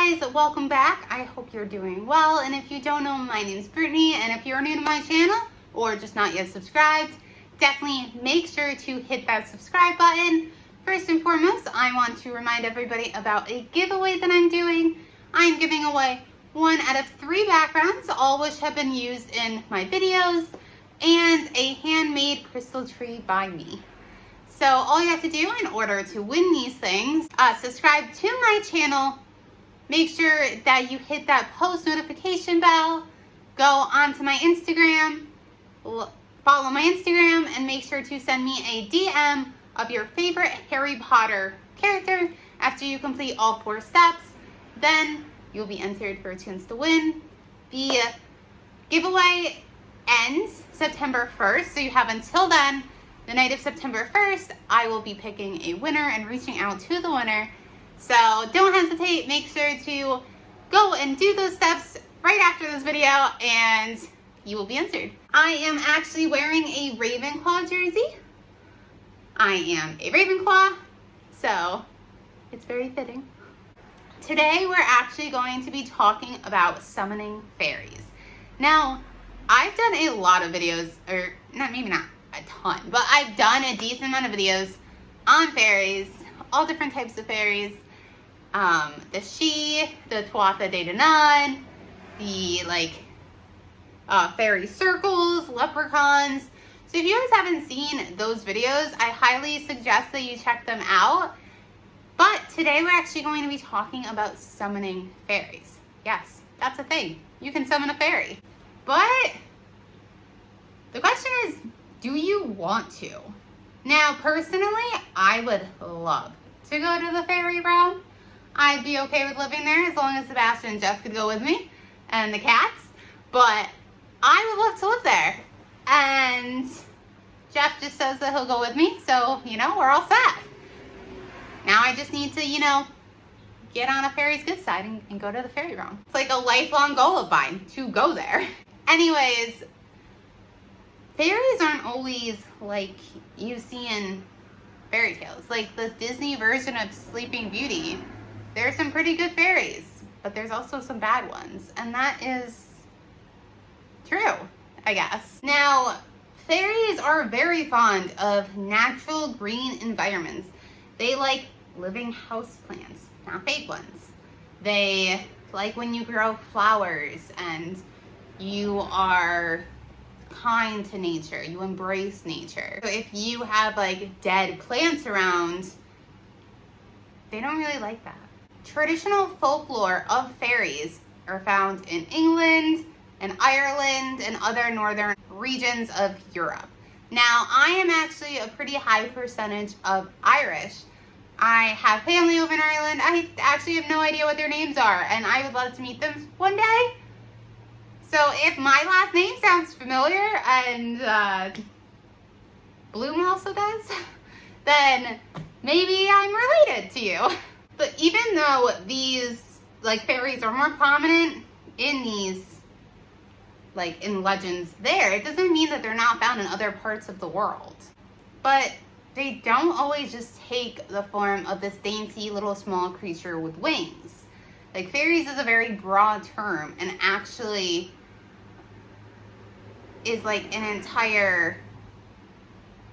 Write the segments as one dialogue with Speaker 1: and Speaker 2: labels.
Speaker 1: Hey guys, welcome back. I hope you're doing well, and if you don't know, my name's Brittany, and if you're new to my channel or just not yet subscribed, definitely make sure to hit that subscribe button. First and foremost, I want to remind everybody about a giveaway that I'm doing. I'm giving away 1 out of 3 backgrounds, all which have been used in my videos, and a handmade crystal tree by me. So all you have to do in order to win these things, subscribe to my channel, make sure that you hit that post notification bell, go onto my Instagram, follow my Instagram, and make sure to send me a DM of your favorite Harry Potter character after you complete all 4 steps. Then you'll be entered for a chance to win. The giveaway ends September 1st, so you have until then. The night of September 1st, I will be picking a winner and reaching out to the winner. So don't hesitate, make sure to go and do those steps right after this video and you will be entered. I am actually wearing a Ravenclaw jersey. I am a Ravenclaw, so it's very fitting. Today we're actually going to be talking about summoning fairies. Now, I've done a lot of videos, or maybe not a ton, but I've done a decent amount of videos on fairies, all different types of fairies. The She, the Tuatha De Danann, the fairy circles, leprechauns. So if you guys haven't seen those videos, I highly suggest that you check them out. But today we're actually going to be talking about summoning fairies. Yes, that's a thing. You can summon a fairy. But the question is, do you want to? Now, personally, I would love to go to the fairy realm. I'd be okay with living there as long as Sebastian and Jeff could go with me and the cats. But I would love to live there. And Jeff just says that he'll go with me. So, we're all set. Now I just need to, get on a fairy's good side and go to the fairy realm. It's like a lifelong goal of mine to go there. Anyways, fairies aren't always like you see in fairy tales. Like the Disney version of Sleeping Beauty, there's some pretty good fairies, but there's also some bad ones. And that is true, I guess. Now, fairies are very fond of natural green environments. They like living houseplants, not fake ones. They like when you grow flowers and you are kind to nature, you embrace nature. So if you have dead plants around, they don't really like that. Traditional folklore of fairies are found in England and Ireland and other northern regions of Europe. Now, I am actually a pretty high percentage of Irish. I have family over in Ireland. I actually have no idea what their names are, and I would love to meet them one day. So if my last name sounds familiar and Bloom also does, then maybe I'm related to you. But even though these fairies are more prominent in these in legends there, it doesn't mean that they're not found in other parts of the world. But they don't always just take the form of this dainty little small creature with wings. Fairies is a very broad term and actually is an entire,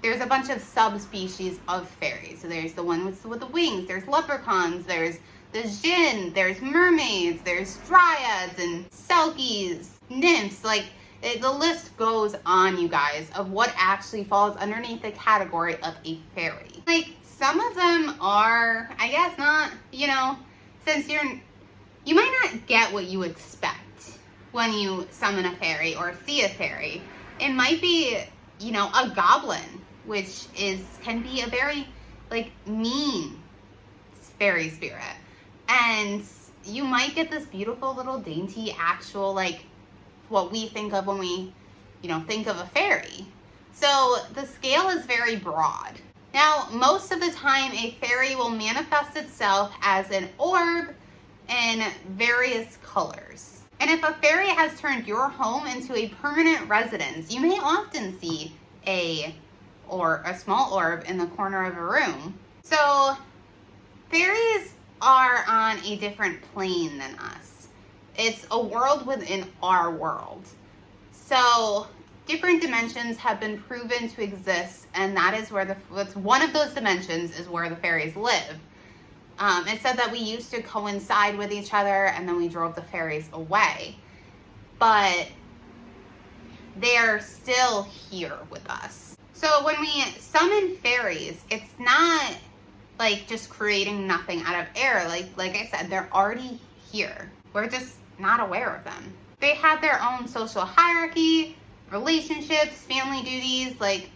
Speaker 1: there's a bunch of subspecies of fairies. So there's the one with the wings, there's leprechauns, there's the djinn, there's mermaids, there's dryads and selkies, nymphs. The list goes on, you guys, of what actually falls underneath the category of a fairy. Some of them are, I guess not, since you might not get what you expect when you summon a fairy or see a fairy. It might be, a goblin, which can be a very, mean fairy spirit. And you might get this beautiful little dainty actual, what we think of when we, think of a fairy. So the scale is very broad. Now, most of the time, a fairy will manifest itself as an orb in various colors. And if a fairy has turned your home into a permanent residence, you may often see a small orb in the corner of a room. So fairies are on a different plane than us. It's a world within our world. So different dimensions have been proven to exist, and that is where one of those dimensions is where the fairies live. It said that we used to coincide with each other, and then we drove the fairies away. But they're still here with us. So when we summon fairies, it's not like just creating nothing out of air. Like I said, they're already here. We're just not aware of them. They have their own social hierarchy, relationships, family duties. Like,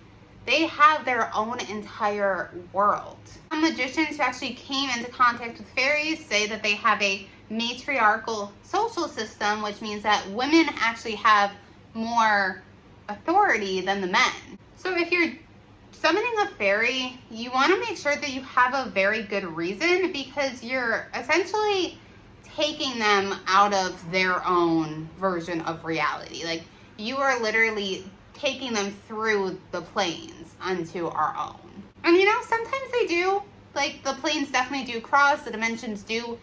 Speaker 1: they have their own entire world. Some magicians who actually came into contact with fairies say that they have a matriarchal social system, which means that women actually have more authority than the men. So if you're summoning a fairy, you want to make sure that you have a very good reason, because you're essentially taking them out of their own version of reality. Like, you are literally taking them through the planes unto our own. And you know, sometimes they do. Like, the planes definitely do cross. The dimensions do,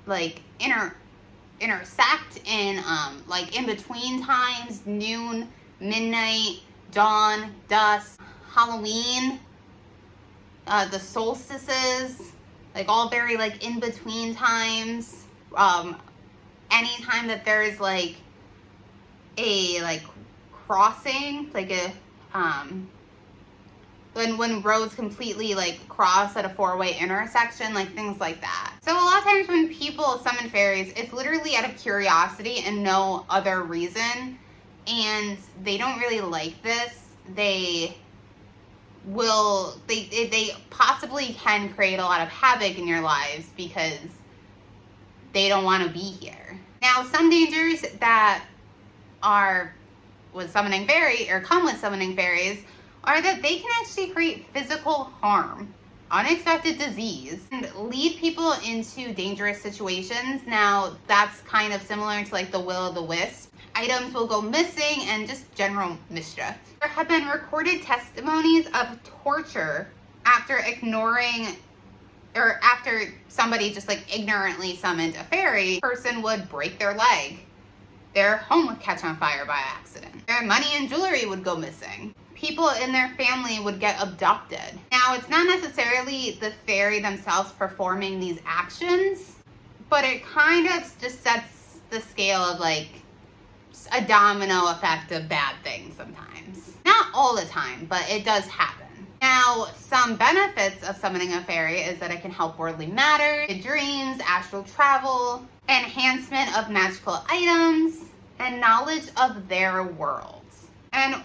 Speaker 1: like, intersect in, like, in between times. Noon, midnight, dawn, dusk, Halloween, the solstices. Like, all very, like, in between times. Anytime that there's, like, a, like, crossing, like a, when roads completely, like, cross at a four-way intersection, like, things like that. So a lot of times when people summon fairies, it's literally out of curiosity and no other reason, and they don't really like this. They possibly can create a lot of havoc in your lives because they don't want to be here. Now, some dangers that are with summoning fairy, or come with summoning fairies, are that they can actually create physical harm, unexpected disease, and lead people into dangerous situations. Now, that's kind of similar to, like, the will-o'-the-wisp. Items will go missing and just general mischief. There have been recorded testimonies of torture after ignoring, or after somebody just, like, ignorantly summoned a fairy. A person would break their leg. Their home would catch on fire by accident. Their money and jewelry would go missing. People in their family would get abducted. Now, it's not necessarily the fairy themselves performing these actions, but it kind of just sets the scale of, like, a domino effect of bad things sometimes. Not all the time, but it does happen. Now, some benefits of summoning a fairy is that it can help worldly matters, dreams, astral travel, enhancement of magical items, and knowledge of their worlds. And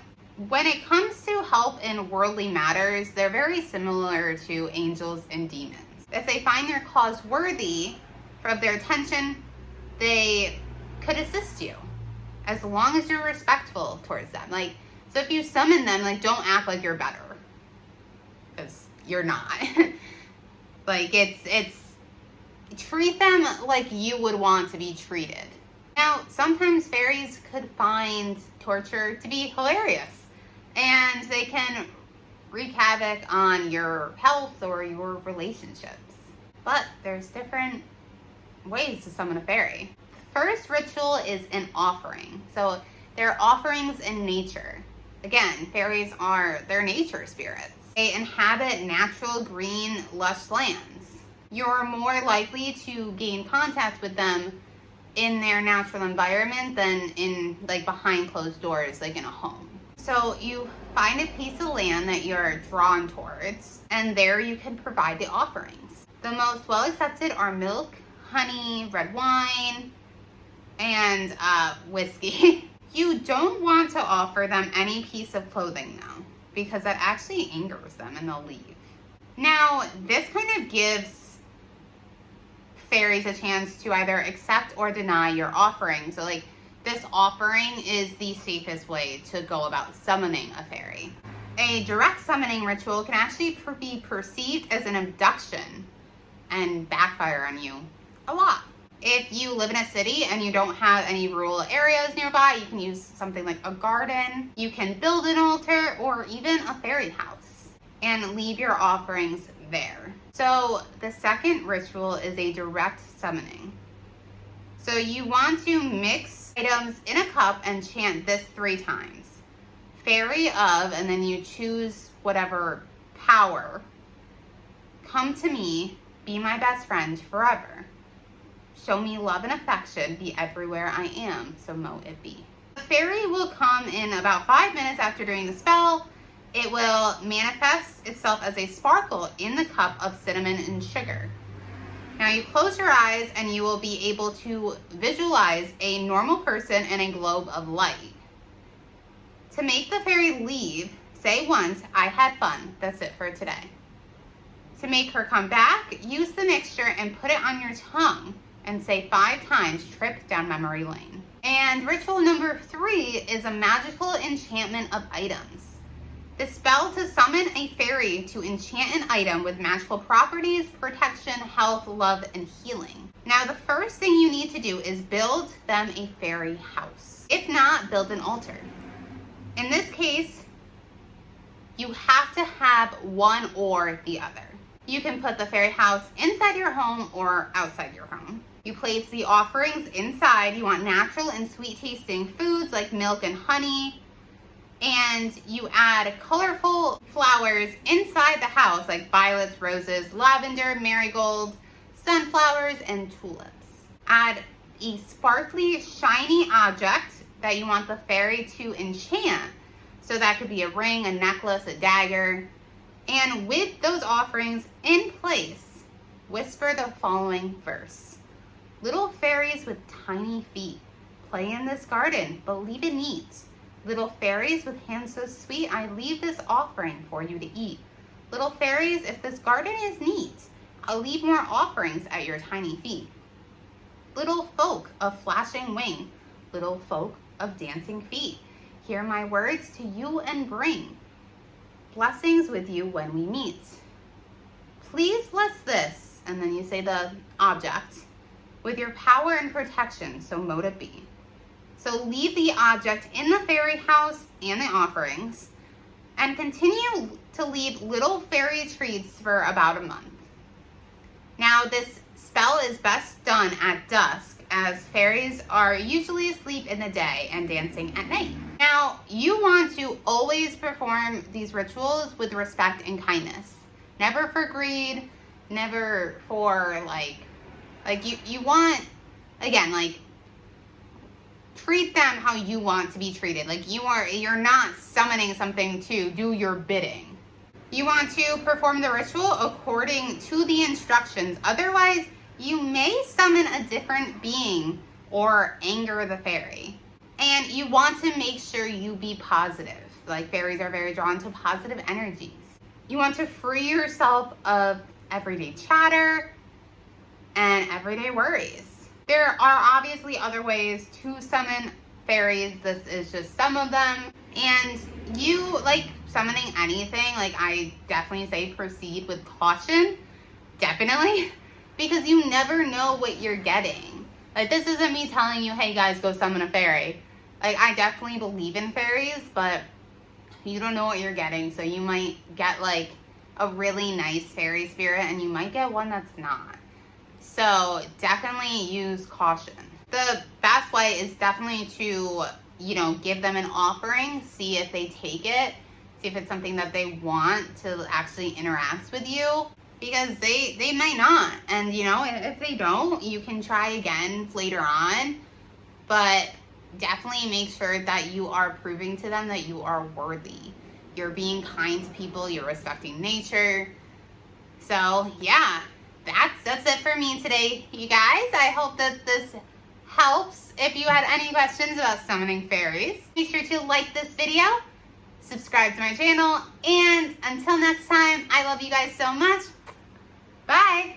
Speaker 1: when it comes to help in worldly matters, they're very similar to angels and demons. If they find their cause worthy of their attention, they could assist you, as long as you're respectful towards them. Like, so if you summon them, like, don't act like you're better, because you're not. Like, it's treat them like you would want to be treated. Now, sometimes fairies could find torture to be hilarious, and they can wreak havoc on your health or your relationships. But there's different ways to summon a fairy. The first ritual is an offering. So they're offerings in nature. Again, fairies they're nature spirits. They inhabit natural, green, lush lands. You're more likely to gain contact with them in their natural environment than in, like, behind closed doors, like in a home. So you find a piece of land that you're drawn towards, and there you can provide the offerings. The most well accepted are milk, honey, red wine, and whiskey. You don't want to offer them any piece of clothing though, because that actually angers them and they'll leave. Now, this kind of gives fairies a chance to either accept or deny your offering. So, like, this offering is the safest way to go about summoning a fairy. A direct summoning ritual can actually be perceived as an abduction and backfire on you a lot. If you live in a city and you don't have any rural areas nearby, you can use something like a garden. You can build an altar or even a fairy house and leave your offerings there. So the second ritual is a direct summoning. So you want to mix items in a cup and chant this 3 times. Fairy of, and then you choose whatever power. Come to me, be my best friend forever. Show me love and affection, be everywhere I am, so mo it be. The fairy will come in about 5 minutes after doing the spell. It will manifest itself as a sparkle in the cup of cinnamon and sugar. Now you close your eyes and you will be able to visualize a normal person in a globe of light. To make the fairy leave, say once, I had fun. That's it for today. To make her come back, use the mixture and put it on your tongue and say 5 times, trip down memory lane. And ritual number 3 is a magical enchantment of items. The spell to summon a fairy to enchant an item with magical properties, protection, health, love, and healing. Now, the first thing you need to do is build them a fairy house. If not, build an altar. In this case, you have to have one or the other. You can put the fairy house inside your home or outside your home. You place the offerings inside. You want natural and sweet tasting foods like milk and honey. And you add colorful flowers inside the house like violets, roses, lavender, marigold, sunflowers, and tulips. Add a sparkly, shiny object that you want the fairy to enchant. So that could be a ring, a necklace, a dagger. And with those offerings in place, whisper the following verse. Little fairies with tiny feet, play in this garden, but leave it neat. Little fairies with hands so sweet, I leave this offering for you to eat. Little fairies, if this garden is neat, I'll leave more offerings at your tiny feet. Little folk of flashing wing, little folk of dancing feet, hear my words to you and bring blessings with you when we meet. Please bless this, and then you say the object, with your power and protection, so mote it be. So leave the object in the fairy house and the offerings, and continue to leave little fairy treats for about a month. Now this spell is best done at dusk, as fairies are usually asleep in the day and dancing at night. Now you want to always perform these rituals with respect and kindness. Never for greed, never for you want, again, like, treat them how you want to be treated. Like you're not summoning something to do your bidding. You want to perform the ritual according to the instructions. Otherwise, you may summon a different being or anger the fairy. And you want to make sure you be positive. Like fairies are very drawn to positive energies. You want to free yourself of everyday chatter and everyday worries. There are obviously other ways to summon fairies. This is just some of them. And you, like summoning anything, like I definitely say proceed with caution. Definitely. Because you never know what you're getting. Like this isn't me telling you, hey guys, go summon a fairy. Like I definitely believe in fairies, but you don't know what you're getting. So you might get like a really nice fairy spirit and you might get one that's not. So definitely use caution. The best way is definitely to, give them an offering, see if they take it, see if it's something that they want to actually interact with you, because they might not. And, if they don't, you can try again later on, but definitely make sure that you are proving to them that you are worthy. You're being kind to people, you're respecting nature. So, yeah. That's it for me today, you guys. I hope that this helps. If you had any questions about summoning fairies, make sure to like this video, subscribe to my channel, and until next time, I love you guys so much. Bye.